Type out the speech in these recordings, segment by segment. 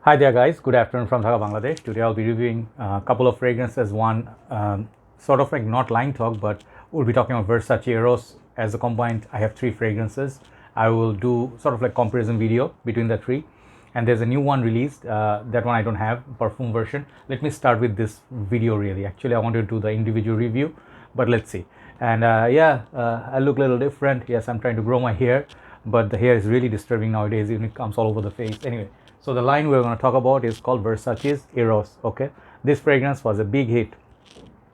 Hi there guys, good afternoon from Dhaka, Bangladesh. Today I'll be reviewing a couple of fragrances, one sort of like not line talk, but we'll be talking about Versace Eros. As a combined, I have three fragrances. I will do sort of like comparison video between the three, and there's a new one released, that one I don't have, Parfum version. Let me start with this video really. Actually I wanted to do the individual review, but let's see. And I look a little different. Yes, I'm trying to grow my hair, but the hair is really disturbing nowadays, even it comes all over the face. Anyway, so the line we're going to talk about is called Versace's Eros. Okay, this fragrance was a big hit.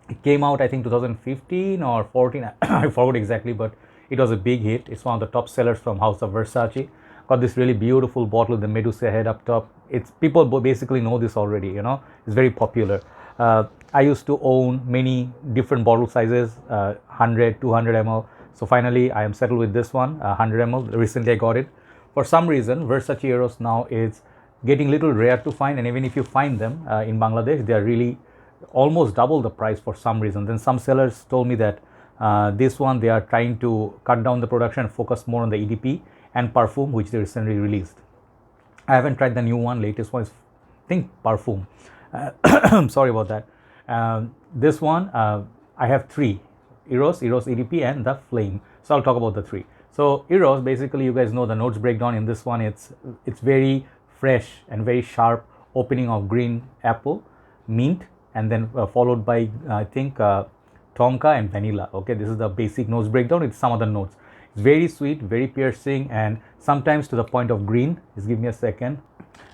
It came out I think 2015 or 14. I forgot exactly, but it was a big hit. It's one of the top sellers from House of Versace. Got this really beautiful bottle with the Medusa head up top. It's people basically know this already. It's very popular. I used to own many different bottle sizes, 100, 200 ml. So finally, I am settled with this one, 100 ml. Recently, I got it. For some reason, Versace Eros now is getting little rare to find, and even if you find them in Bangladesh, they are really almost double the price for some reason. Then some sellers told me that this one they are trying to cut down the production and focus more on the EDP and Parfum, which they recently released. I haven't tried the new one. Latest one is I think Parfum. Sorry about that. This one I have three: Eros EDP, and the Flame. So I'll talk about the three. So Eros, basically, you guys know the notes breakdown in this one. It's very fresh and very sharp opening of green apple, mint, and then followed by I think tonka and vanilla. Okay, this is the basic notes breakdown with some other notes. It's very sweet, very piercing, and sometimes to the point of green. Just give me a second.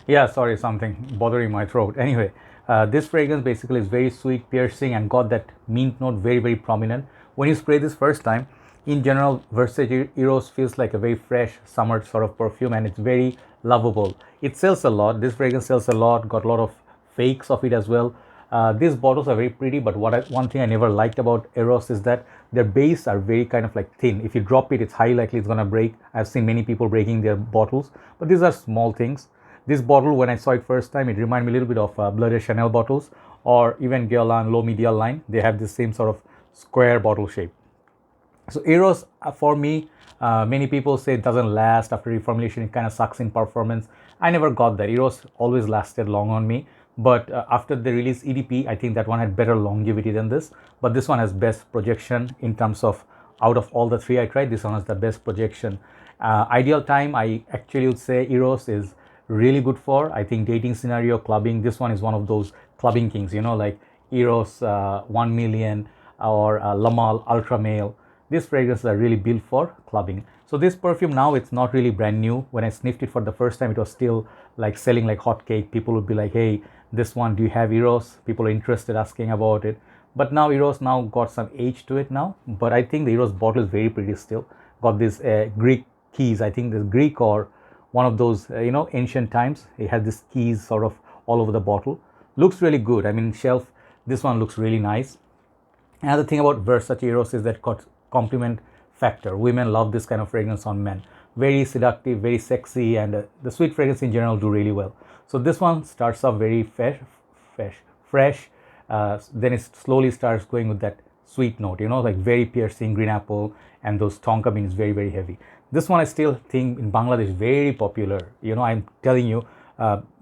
Yeah, sorry, something bothering my throat. Anyway, this fragrance basically is very sweet, piercing, and got that mint note very prominent. When you spray this first time, in general, Versace Eros feels like a very fresh summer sort of perfume, and it's very lovable. It sells a lot. This fragrance sells a lot. Got a lot of fakes of it as well. These bottles are very pretty, but one thing I never liked about Eros is that their base are very kind of like thin. If you drop it, it's highly likely it's gonna break. I've seen many people breaking their bottles, but these are small things. This bottle, when I saw it first time, it reminded me a little bit of Blooded Chanel bottles, or even Guerlain Low Medial line. They have the same sort of square bottle shape. So Eros, for me, many people say it doesn't last after reformulation. It kind of sucks in performance. I never got that. Eros always lasted long on me. But after they released EDP, I think that one had better longevity than this. But this one has best projection in terms of, out of all the three I tried, this one has the best projection. Ideal time, I actually would say Eros is really good for, I think, dating scenario, clubbing. This one is one of those clubbing kings, like Eros 1 million or Lamal Ultra Male. These fragrances are really built for clubbing. So this perfume now, it's not really brand new. When I sniffed it for the first time, it was still like selling like hotcake. People would be like, hey, this one, do you have Eros? People are interested, asking about it. But now Eros now got some age to it now. But I think the Eros bottle is very pretty still. Got this Greek keys. I think this Greek or one of those, ancient times. It has this keys sort of all over the bottle. Looks really good. I mean, shelf, this one looks really nice. Another thing about Versace Eros is that got compliment factor. Women love this kind of fragrance on men. Very seductive, very sexy, and the sweet fragrance in general do really well. So this one starts off very fresh. Then it slowly starts going with that sweet note, like very piercing green apple, and those tonka beans very heavy. This one I still think in Bangladesh very popular. I'm telling you,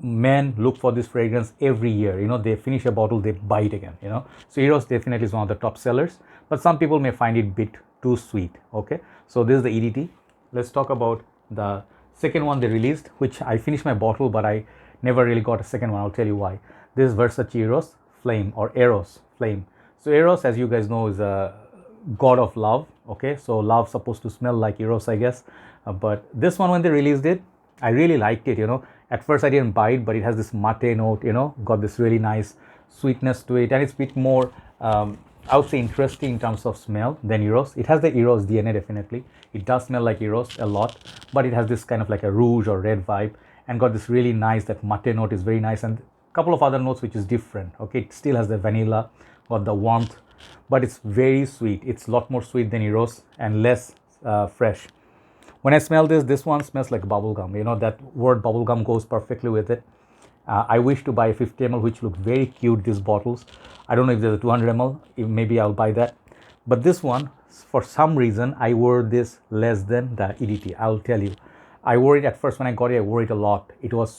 men look for this fragrance every year. They finish a bottle, they buy it again. So Eros definitely is one of the top sellers, but some people may find it a bit too sweet. Okay, so this is the EDT. Let's talk about the second one they released, which I finished my bottle, but I never really got a second one. I'll tell you why. This is Versace Eros Flame, or Eros Flame. So Eros, as you guys know, is a god of love. Okay, so love supposed to smell like Eros, I guess. But this one, when they released it, I really liked it. At first I didn't buy it, but it has this mate note. Got this really nice sweetness to it, and it's a bit more I would say interesting in terms of smell than Eros. It has the Eros DNA definitely. It does smell like Eros a lot, but it has this kind of like a rouge or red vibe, and got this really nice, that mate note is very nice, and a couple of other notes which is different. Okay, it still has the vanilla, got the warmth, but it's very sweet. It's a lot more sweet than Eros and less fresh. When I smell this one smells like bubblegum. That word bubblegum goes perfectly with it. I wish to buy a 50 ml, which look very cute, these bottles. I don't know if there's a 200 ml, maybe I'll buy that. But this one, for some reason, I wore this less than the EDT. I'll tell you. I wore it at first when I got it, I wore it a lot. It was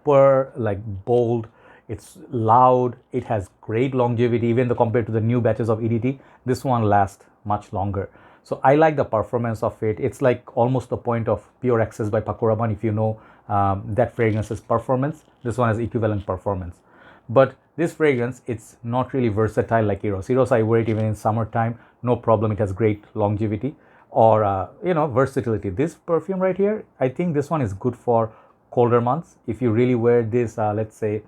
super like bold, it's loud, it has great longevity. Even though compared to the new batches of EDT, this one lasts much longer. So I like the performance of it. It's like almost the point of Pure Access by Paco Rabanne. If you know that fragrance's performance, this one has equivalent performance. But this fragrance, it's not really versatile like Eros. Eros, I wear it even in summertime, no problem. It has great longevity or versatility. This perfume right here, I think this one is good for colder months. If you really wear this, let's say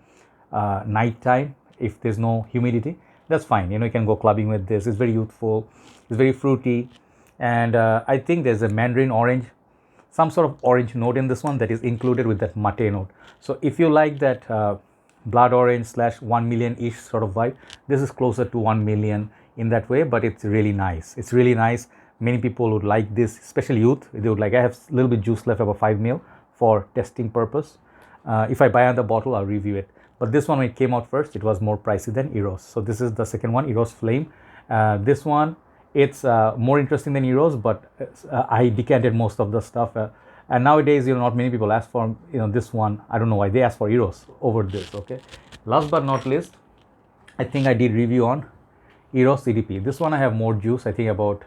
nighttime, if there's no humidity, that's fine. You can go clubbing with this. It's very youthful, it's very fruity, and I think there's a mandarin orange, some sort of orange note in this one that is included with that mate note. So if you like that blood orange / 1 million ish sort of vibe, this is closer to 1 million in that way, but it's really nice. It's really nice. Many people would like this, especially youth. They would like, I have a little bit juice left, about 5 ml for testing purpose. If I buy another bottle, I'll review it. But this one, when it came out first, it was more pricey than Eros. So this is the second one, Eros Flame. This one, it's more interesting than Eros, but I decanted most of the stuff. And nowadays, not many people ask for, this one. I don't know why they ask for Eros over this, okay? Last but not least, I think I did review on Eros EDP. This one I have more juice, I think about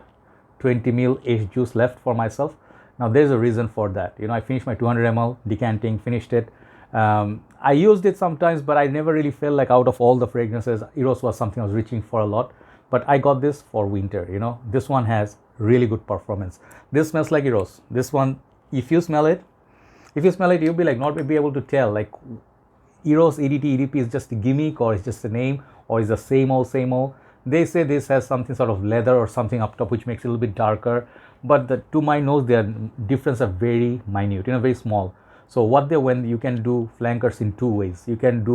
20 ml ish juice left for myself. Now there's a reason for that. I finished my 200 ml decanting, finished it. I used it sometimes, but I never really felt like out of all the fragrances, Eros was something I was reaching for a lot. But I got this for winter. This one has really good performance. This smells like Eros. This one, if you smell it, you'll be like not be able to tell like Eros EDP is just a gimmick, or it's just a name, or it's the same old. They say this has something sort of leather or something up top which makes it a little bit darker, but to my nose their difference are very minute, very small. So when you can do flankers in two ways. You can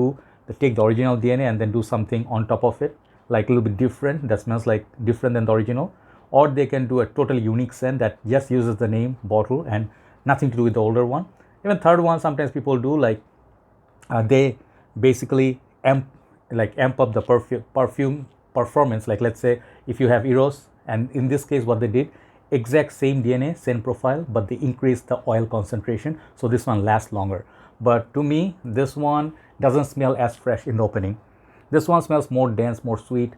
take the original DNA and then do something on top of it, like a little bit different, that smells like different than the original, or they can do a totally unique scent that just uses the name, bottle, and nothing to do with the older one. Even third one, sometimes people do like they basically amp up the perfume performance. Like let's say if you have Eros, and in this case what they did, exact same DNA, same profile, but they increased the oil concentration, so this one lasts longer. But to me, this one doesn't smell as fresh in the opening. This one smells more dense, more sweet.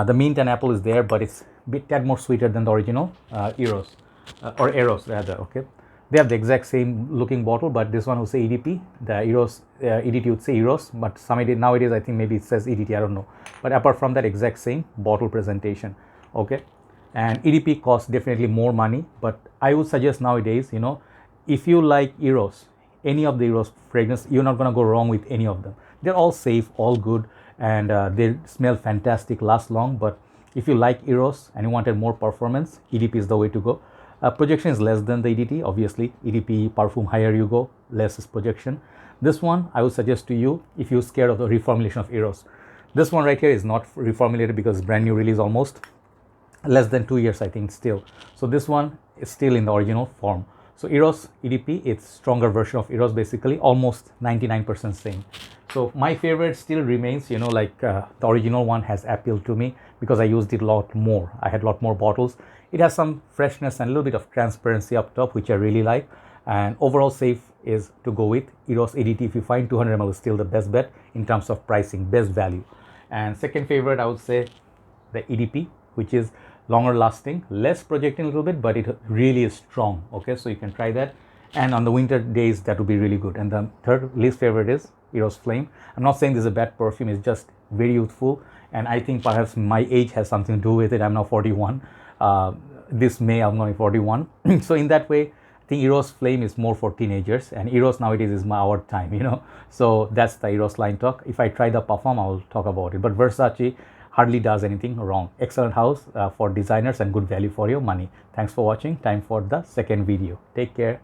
The mint and apple is there, but it's a tad more sweeter than the original Eros, or Eros rather, okay? They have the exact same looking bottle, but this one will say EDP. The Eros EDT would say Eros, but nowadays I think maybe it says EDT, I don't know. But apart from that, exact same bottle presentation, okay? And EDP costs definitely more money, but I would suggest nowadays, if you like Eros, any of the Eros fragrance, you're not gonna go wrong with any of them. They're all safe, all good, and they smell fantastic, last long. But if you like Eros and you wanted more performance, EDP is the way to go. Projection is less than the EDT, obviously. EDP, Parfum, higher you go, less is projection. This one, I would suggest to you if you're scared of the reformulation of Eros. This one right here is not reformulated because it's brand new release, almost less than 2 years, I think, still. So this one is still in the original form. So Eros EDP, it's stronger version of Eros, basically, almost 99% same. So my favorite still remains, the original one has appealed to me because I used it a lot more. I had a lot more bottles. It has some freshness and a little bit of transparency up top, which I really like. And overall safe is to go with Eros EDT. If you find 200 ml is still the best bet in terms of pricing, best value. And second favorite, I would say the EDP, which is longer lasting, less projecting a little bit, but it really is strong, okay? So you can try that, and on the winter days that would be really good. And the third least favorite is Eros Flame. I'm not saying this is a bad perfume, it's just very youthful, and I think perhaps my age has something to do with it. I'm now 41. This May I'm going to be 41. So in that way, I think Eros Flame is more for teenagers, and Eros nowadays is our time, So that's the Eros line talk. If I try the Parfum, I will talk about it. But Versace hardly does anything wrong. Excellent house for designers and good value for your money. Thanks for watching. Time for the second video. Take care.